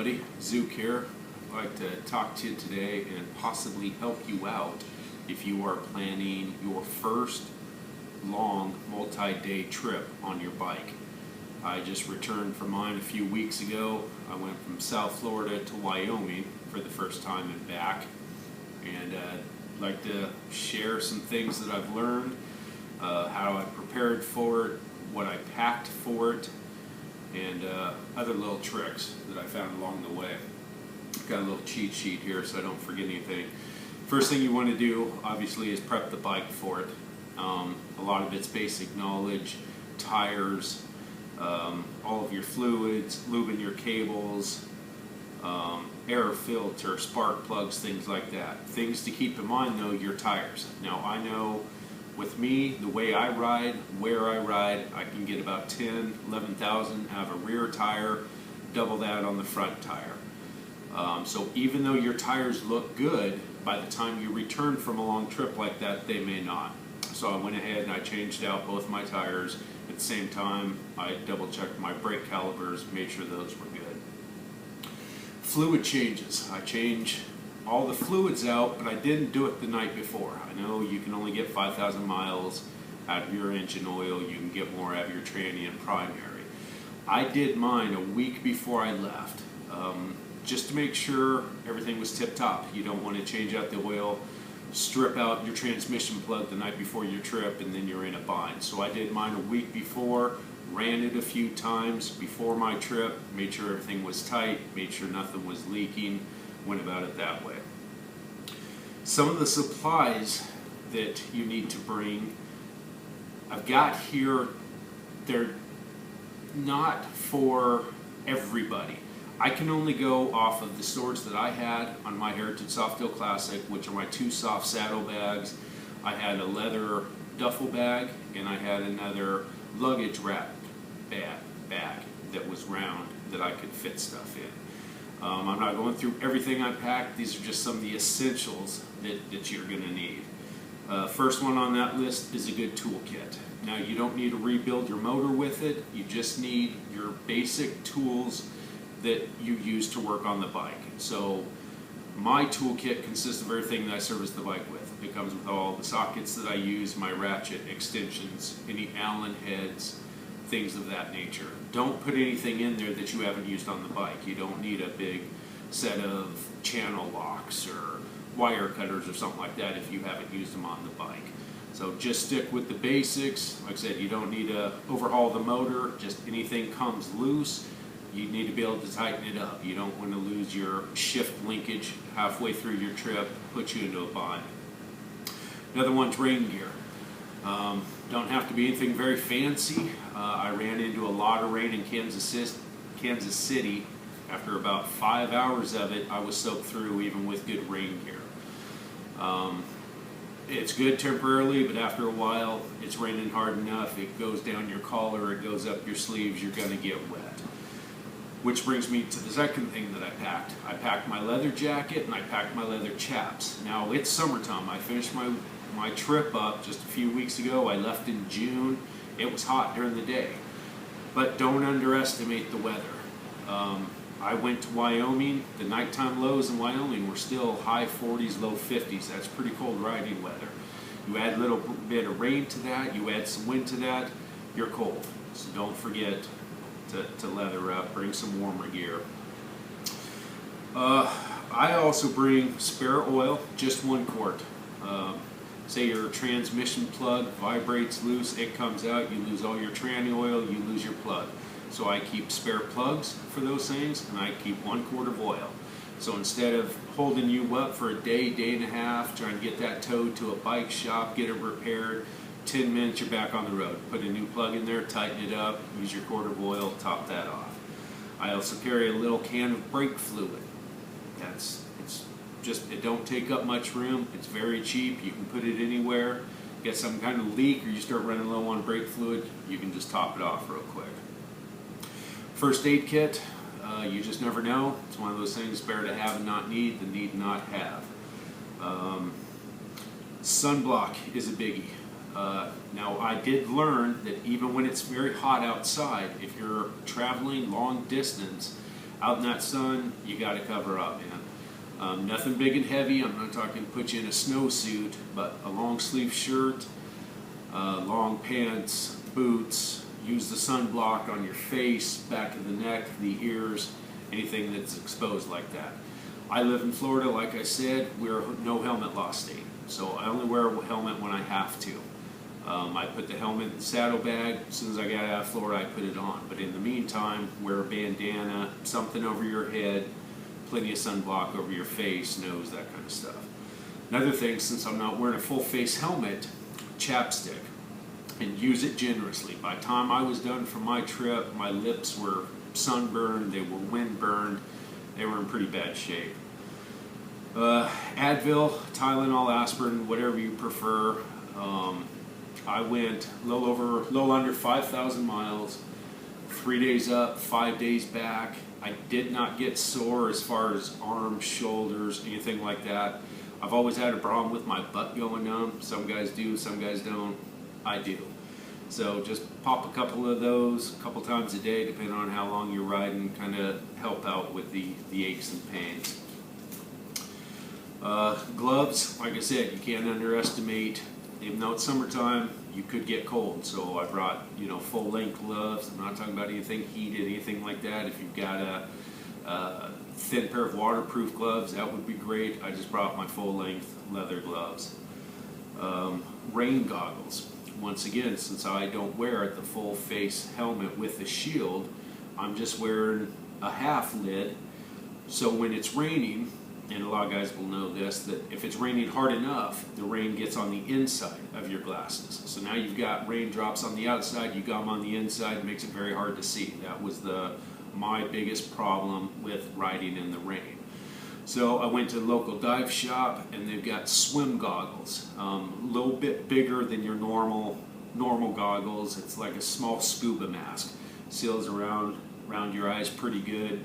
everybody. Zook here. I'd like to talk to you today and possibly help you out if you are planning your first long multi-day trip on your bike. I just returned from mine a few weeks ago. I went from South Florida to Wyoming for the first time and back, and I'd like to share some things that I've learned, how I prepared for it, what I packed for it, and other little tricks that I found along the way. Got a little cheat sheet here so I don't forget anything. First thing you want to do, obviously, is prep the bike for it. A lot of it's basic knowledge, tires, all of your fluids, lubing your cables, air filter, spark plugs, things like that. Things to keep in mind, though, your tires. Now, I know with me, the way I ride, where I ride, I can get about 10, 11,000 out of a rear tire, double that on the front tire. So even though your tires look good, by the time you return from a long trip like that, they may not. So I went ahead and I changed out both my tires. At the same time, I double checked my brake calipers, made sure those were good. Fluid changes. I change all the fluids out, but I didn't do it the night before. I know you can only get 5,000 miles out of your engine oil. You can get more out of your tranny and primary. I did mine a week before I left, just to make sure everything was tip-top. You don't want to change out the oil, strip out your transmission plug the night before your trip, and then you're in a bind. So I did mine a week before, ran it a few times before my trip, made sure everything was tight, made sure nothing was leaking, went about it that way. Some of the supplies that you need to bring, I've got here, they're not for everybody. I can only go off of the stores that I had on my Heritage Softail Classic, which are my 2 soft saddle bags. I had a leather duffel bag, and I had another luggage wrap bag that was round that I could fit stuff in. I'm not going through everything I packed. These are just some of the essentials that you're going to need. First one on that list is a good toolkit. Now, you don't need to rebuild your motor with it. You just need your basic tools that you use to work on the bike. So my toolkit consists of everything that I service the bike with. It comes with all the sockets that I use, my ratchet extensions, any Allen heads, things of that nature. Don't put anything in there that you haven't used on the bike. You don't need a big set of channel locks or wire cutters or something like that if you haven't used them on the bike. So just stick with the basics. Like I said, you don't need to overhaul the motor. Just anything comes loose, you need to be able to tighten it up. You don't want to lose your shift linkage halfway through your trip, put you into a bind. Another one's rain gear. Don't have to be anything very fancy. I ran into a lot of rain in Kansas City. After about 5 hours of it, I was soaked through even with good rain gear. It's good temporarily, but after a while, it's raining hard enough. It goes down your collar, it goes up your sleeves, you're going to get wet. Which brings me to the second thing that I packed. I packed my leather jacket and I packed my leather chaps. Now, it's summertime. I finished my trip up just a few weeks ago. I left in June. It was hot during the day. But don't underestimate the weather. I went to Wyoming. The nighttime lows in Wyoming were still high 40s, low 50s. That's pretty cold riding weather. You add a little bit of rain to that, you add some wind to that, you're cold. So don't forget to leather up, bring some warmer gear. I also bring spare oil, just 1 quart. Say your transmission plug vibrates loose, it comes out, you lose all your tranny oil, you lose your plug. So I keep spare plugs for those things, and I keep 1 quart of oil. So instead of holding you up for a day, day and a half, trying to get that towed to a bike shop, get it repaired, 10 minutes you're back on the road. Put a new plug in there, tighten it up, use your quart of oil, top that off. I also carry a little can of brake fluid. It don't take up much room. It's very cheap. You can put it anywhere. Get some kind of leak or you start running low on brake fluid, you can just top it off real quick. First aid kit, you just never know. It's one of those things, better to have and not need than need not have. Sunblock is a biggie. Now, I did learn that even when it's very hot outside, if you're traveling long distance out in that sun, you got to cover up, man. Nothing big and heavy. I'm not talking put you in a snowsuit, but a long sleeve shirt, long pants, boots. Use the sunblock on your face, back of the neck, the ears, anything that's exposed like that. I live in Florida, like I said. We're no helmet law state, so I only wear a helmet when I have to. I put the helmet in the saddlebag. As soon as I got out of Florida, I put it on. But in the meantime, wear a bandana, something over your head, plenty of sunblock over your face, nose, that kind of stuff. Another thing, since I'm not wearing a full face helmet, chapstick, and use it generously. By the time I was done for my trip, my lips were sunburned, they were windburned, they were in pretty bad shape. Advil, Tylenol, aspirin, whatever you prefer. I went a little under 5,000 miles, 3 days up, 5 days back. I did not get sore as far as arms, shoulders, anything like that. I've always had a problem with my butt going numb. Some guys do, some guys don't. I do. So just pop a couple of those a couple times a day, depending on how long you're riding, kind of help out with the aches and pains. Gloves, like I said, you can't underestimate. Even though it's summertime, you could get cold. So I brought, full length gloves. I'm not talking about anything heated, anything like that. If you've got a thin pair of waterproof gloves, that would be great. I just brought my full length leather gloves. Rain goggles. Once again, since I don't wear the full face helmet with the shield, I'm just wearing a half lid. So when it's raining, and a lot of guys will know this, that if it's raining hard enough, the rain gets on the inside of your glasses. So now you've got raindrops on the outside, you got them on the inside, it makes it very hard to see. That was my biggest problem with riding in the rain. So I went to the local dive shop, and they've got swim goggles, a little bit bigger than your normal goggles. It's like a small scuba mask, seals around your eyes pretty good.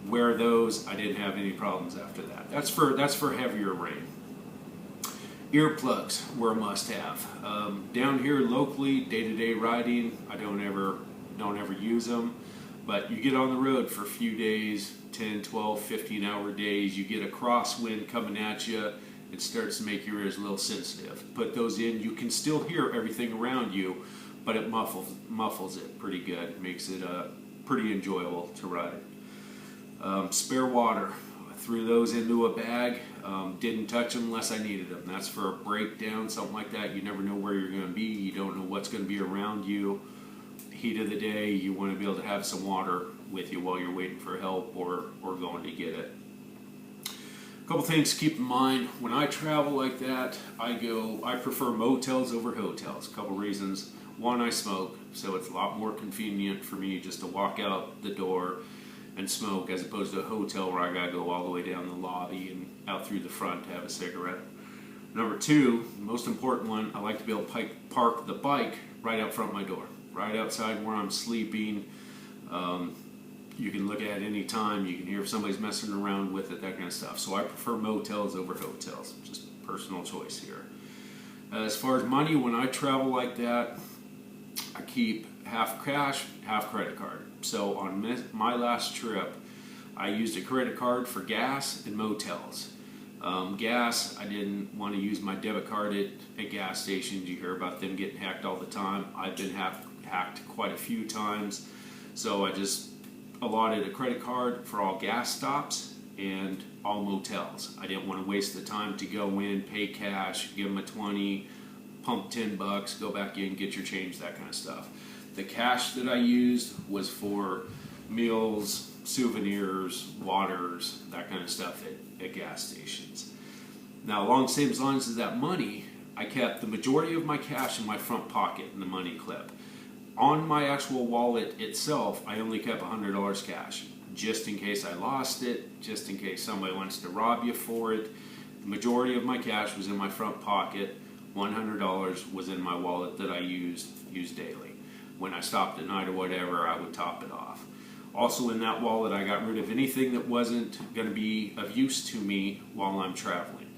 Wear those. I didn't have any problems after that. That's for heavier rain. Earplugs were a must-have. Down here locally, day-to-day riding, I don't ever use them. But you get on the road for a few days, 10, 12, 15-hour days. You get a crosswind coming at you. It starts to make your ears a little sensitive. Put those in. You can still hear everything around you, but it muffles it pretty good. It makes it pretty enjoyable to ride. Spare water. I threw those into a bag. Didn't touch them unless I needed them. That's for a breakdown, something like that. You never know where you're going to be. You don't know what's going to be around you. Heat of the day, you want to be able to have some water with you while you're waiting for help or going to get it. A couple things to keep in mind. When I travel like that, I prefer motels over hotels. A couple reasons. One, I smoke, so it's a lot more convenient for me just to walk out the door and smoke, as opposed to a hotel where I gotta go all the way down the lobby and out through the front to have a cigarette. Number two, the most important one, I like to be able to park the bike right out front of my door, right outside where I'm sleeping. You can look at it any time. You can hear if somebody's messing around with it, that kind of stuff. So I prefer motels over hotels. Just personal choice here. As far as money, when I travel like that, I keep half cash, half credit card. So on my last trip, I used a credit card for gas and motels. Gas, I didn't want to use my debit card at gas stations. You hear about them getting hacked all the time. I've been hacked quite a few times. So I just allotted a credit card for all gas stops and all motels. I didn't want to waste the time to go in, pay cash, give them a 20, pump $10, go back in, get your change, that kind of stuff. The cash that I used was for meals, souvenirs, waters, that kind of stuff at gas stations. Now, along the same lines as that money, I kept the majority of my cash in my front pocket in the money clip. On my actual wallet itself, I only kept $100 cash, just in case I lost it, just in case somebody wants to rob you for it. The majority of my cash was in my front pocket. $100 was in my wallet that I used daily. When I stopped at night or whatever, I would top it off. Also in that wallet, I got rid of anything that wasn't going to be of use to me while I'm traveling.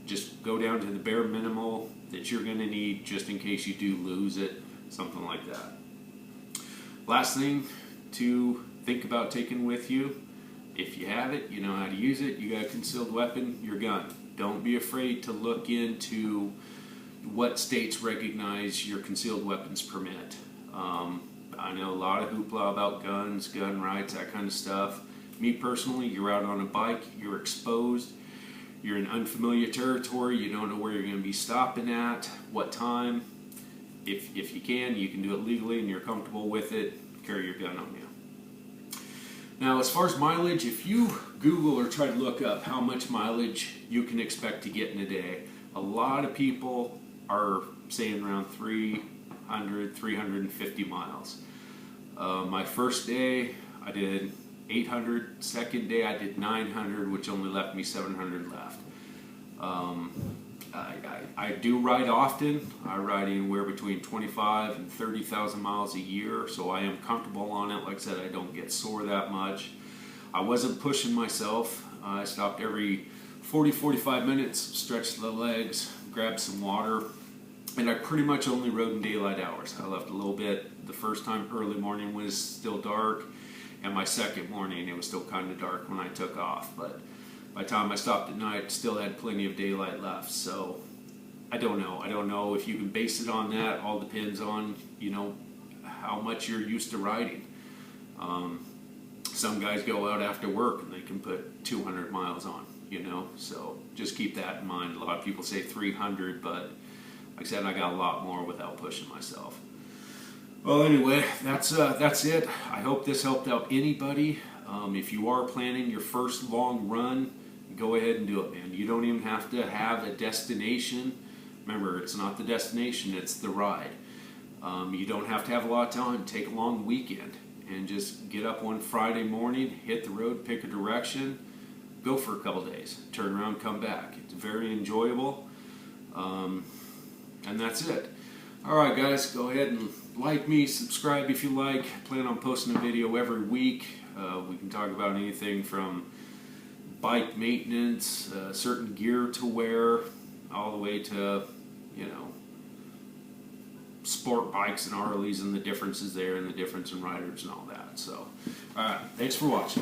Just go down to the bare minimal that you're going to need just in case you do lose it, something like that. Last thing to think about taking with you, If you have it, you know how to use it, you got a concealed weapon, your gun. Don't be afraid to look into what states recognize your concealed weapons permit. I know a lot of hoopla about guns, gun rights, that kind of stuff. Me personally, you're out on a bike, you're exposed, you're in unfamiliar territory, you don't know where you're going to be stopping at, what time. If you can do it legally and you're comfortable with it, carry your gun on you. Now, as far as mileage, if you Google or try to look up how much mileage you can expect to get in a day, a lot of people are saying around 300, 350 miles. My first day, I did 800. Second day, I did 900, which only left me 700 left. I do ride often. I ride anywhere between 25 and 30,000 miles a year, so I am comfortable on it. Like I said, I don't get sore that much. I wasn't pushing myself. I stopped every 40-45 minutes, stretched the legs, grabbed some water, and I pretty much only rode in daylight hours. I left a little bit. The first time early morning was still dark, and my second morning it was still kind of dark when I took off. But by the time I stopped at night, still had plenty of daylight left. So I don't know. I don't know if you can base it on that. All depends on, how much you're used to riding. Some guys go out after work and they can put 200 miles on, so just keep that in mind. A lot of people say 300, but like I said, I got a lot more without pushing myself. Well, anyway, that's it. I hope this helped out anybody. If you are planning your first long run, go ahead and do it, man. You don't even have to have a destination. Remember, it's not the destination, it's the ride. You don't have to have a lot of time. Take a long weekend and just get up one Friday morning, hit the road, pick a direction, go for a couple days, turn around, come back. It's very enjoyable, and that's it. All right, guys, go ahead and like me, subscribe if you like. I plan on posting a video every week. We can talk about anything from bike maintenance, certain gear to wear, all the way to, sport bikes and Harleys and the differences there and the difference in riders and all that. So, all right, thanks for watching.